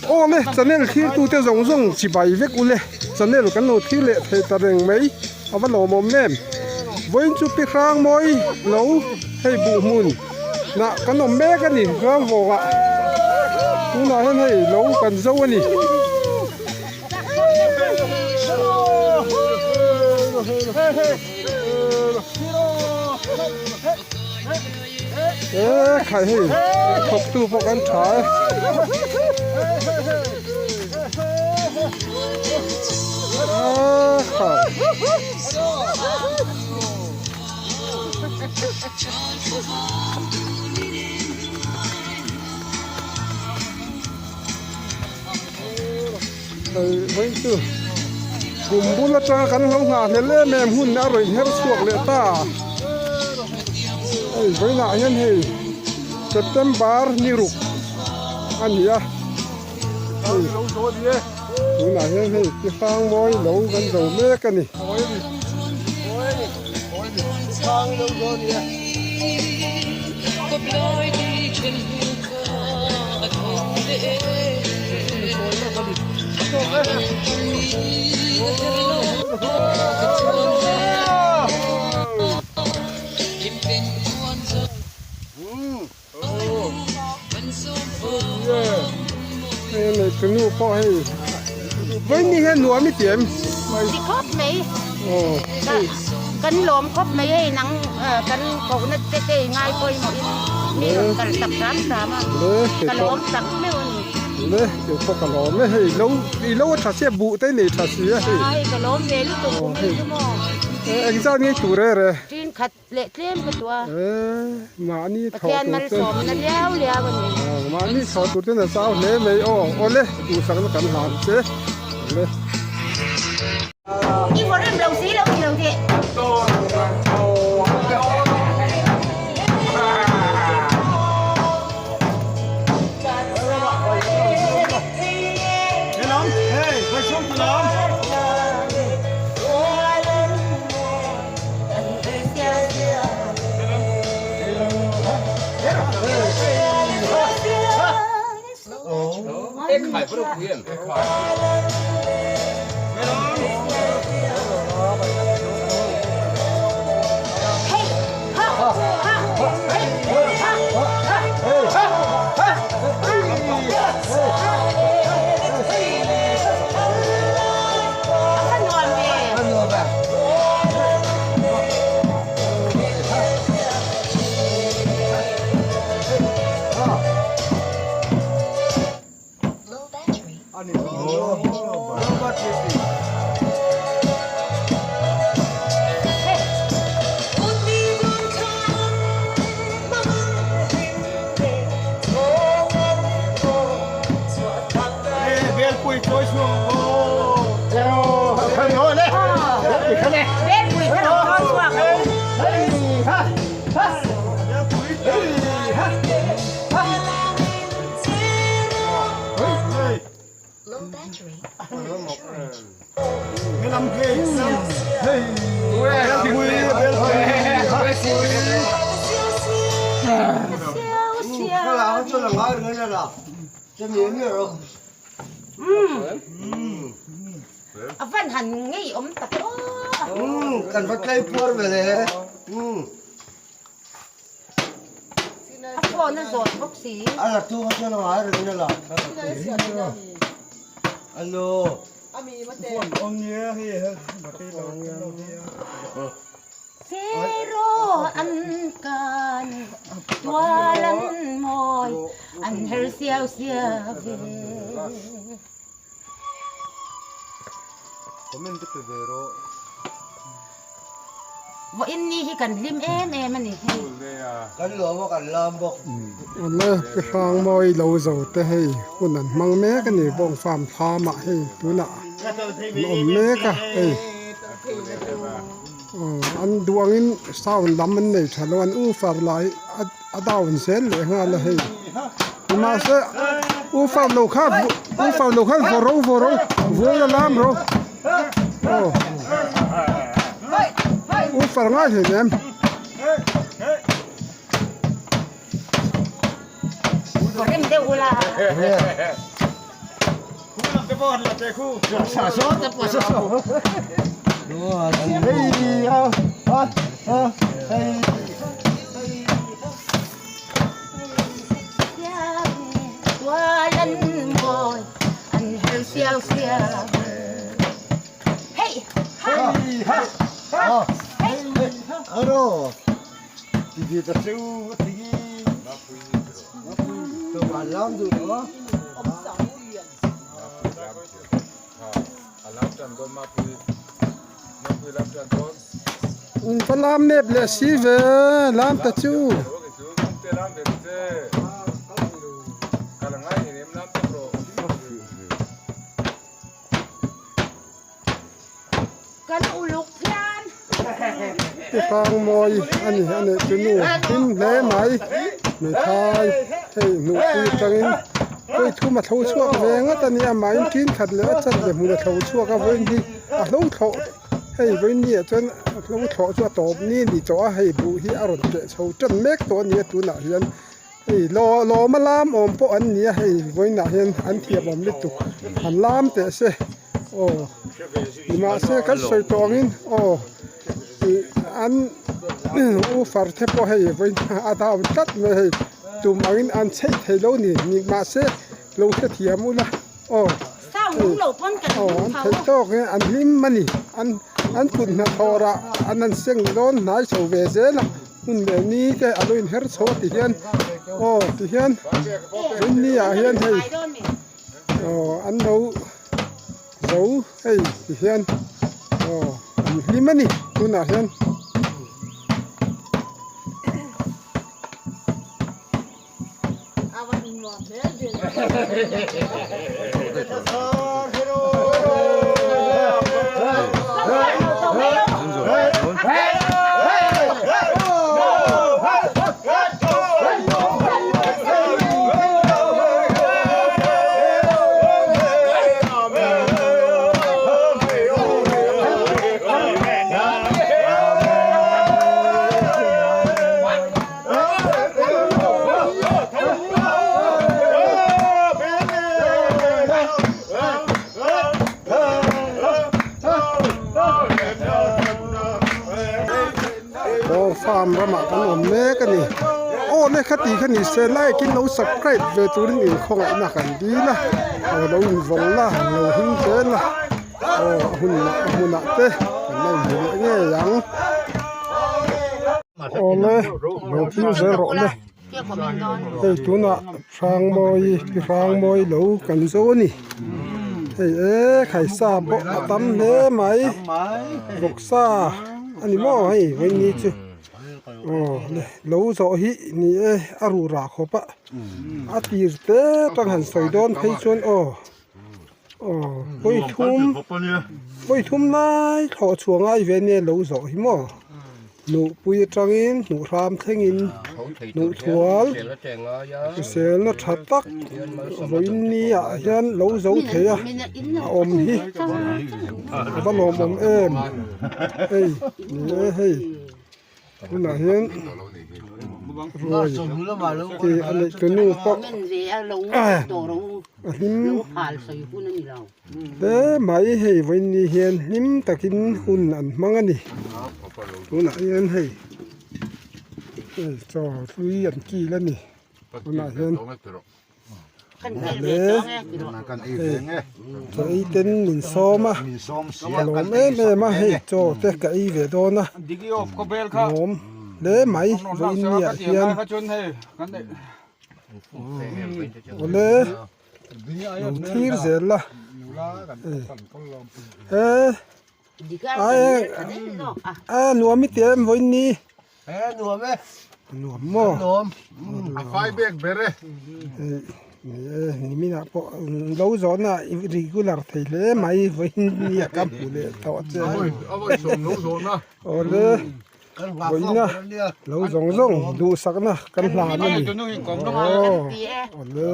ô lê cho nên khi tu tiêu giống giống chỉ bài viết u lê cho nên cái nô thi lệ thầy ta rừng mấy ở văn lộ mồm nêm với chú bị khang môi lâu hay bụ mùn nè cái nô mẹ cái gì khang vô ạ tu nói hơn hay lâu cần dâu anh nhỉ khai hay học tu phục ăn trái với chứ cùng bún lát trà cắn không hả thế lẽ mềm hun đã rồi hết suộc lệ ta với lại nhân thì September niru anh nhỉ với lại nhân thì cái phang môi lâu gần đầu mẹ cái này này cái nụ po hay với như thế nụ mới tiệm đi khóc mấy cắn lốm khóc mấy hay nắng cắn cổ nó tê ngay coi mọiนี่กันตับสามอ่ะกันล้อมตับไม่วันเลยเดี๋ยวพอกันล้อมไม่ให้แล้วถ้าเสียบุได้เนี่ยถ้าเสียให้กันล้อมเวลิตัวผมไม่ชั่วโมงเอ็งเจ้านี่ตัวเลยจีนขัดเละเลี้ยมกับตัวมานี่ถอดมันสมนั่นแล้ววันนี้มานี่ถอดตัวตั้งแต่เช้าเลยไม่โอ้เลยดูสังกันหานเสียเลยอีคนเริ่มลงสีแล้วลงทีไข่พวกเพื่อนไข่ฟันหันงี้อมตะโอ้กันพัดไก่พวดไปเลยพ่อนั่นสอนพวกสีอะไรทุกคนจะมาอะไรกันล่ะอัลโหลฝนองเนี้ยให้มาตีลองเซโรอันกันตัวลันมอยอันเฮลเซียวเซียเวผมเป็นตัวเบโรว่าอินนี่ที่กันริมมันนี่กันหลวมกันลามบอกอันนี้ก็ฟางมอยเราจะแต่ให้คนนั้นมังแม่กันนี่บ่งฟาร์มพามาให้ตัวน่ะอมแม่ก็เอ้อันดวงนี้สาวดำมันเนี่ยฉันวันอู้ฟาร์ไลอดาวน์เซนเลยฮะเลยให้มาเสอู้ฟาร์โลคาฟอโรวัวลามโรอู้ฟาร์ง่ายเห็นไหม เดี๋ยวกูละ Sa so te pa so. Hey, hey. Walan mo ang hersiyaw siya. Hey! Ano? Tigi ta su, tigi. To malam tu no. Fa lam nep le si ve lam ta chu Kan ulok yan! ti khang moi ani chu nu tin le mai mi thai hei nu ti tangin koi thu ma thau chuak ve nga ta ni a mai kin khat le a chat le mu la thau chuak a voin hi a lo tho hei voin ni a chen lo tho chu top ni ni cho hei bu hi a ron te chho chan mek to ni tu na hian hei lo ma lam om po an ni hei voin na hian an thiam om li tu an lam te se o ma se kan soi tongin o an u far the po hei voin a da tat me hei tum angin an chei thei lo ni ma se lo the thiam u la o Sao cũng lột con cả an thei tok an lim mani an put na thora an seng don nai so ve ze la hun le ni te aloin her so ti hian o ti hian rin ni a hian hei o an lo zo hei ti hian o lim mani tu na hianฟาร์มระมากันอมแม่กันนี่โอ้เนี่ยคติขันนี่เซไลกินเราสับไก่เวตูรินอื่นของไอ้นักกันดีละเราหุ่นวงละเราหิ้งเจนละโอ้หุ่นน่ะเต้ไม่หุ่นเงี้ยยังโอ้เลยเราทิ้งเสือโรเลยเฮ้ยตัวน่ะฟางมอยพี่ฟางมอยเรากันโซนี่เฮ้ยไข่ซาโปะตั้มเล่ไหมบกซาอันนี้มั่วให้วันนี้จูโอ้เนี่ยเราโซฮินี่อารูราขบะอาตีร์เต้ต้องหันใส่โดนให้ชวนโอ้ไปทุ่มนายถอดช่วงไอ้เวเนี่ยเราโซฮิมั่วหนูปุยจังอินหนูรามเทงินหนูถวลเสียนชัดตักวันนี้อ่ะยันเราโซเทียอมฮิบ้านอมเอ็มเฮ้ยนี่เฮ้ยคุณน่ะเห็นรวยที่อันนี้ตัวนู้นปะเด้ไม่ให้วันนี้เห็นนิ่มตะกินหุ่นอันมังอันนี้คุณน่ะเห็นให้จอทุยอันกี่แล้วนี่คุณน่ะเห็นจะอีเต้นมินซ้อมอ่ะลมเอ๊ะมาให้โจเตะกับอีเวโดนะลมเด้ไหมวันนี้เฮียนโอ้เล่ที่เสร็จละหนูไม่เตรียมวันนี้หนูมั่วไฟเบรกเบรนี่มีนะพอเราสอนนะregular ไทยเลยไม่วันนี้กับผู้เล่ต่อเจ้าเอาไว้ส่งลูกส่งนะโอ้เล่วันนี้เราส่งดูสักนะกันหลานนี่โอ้เล่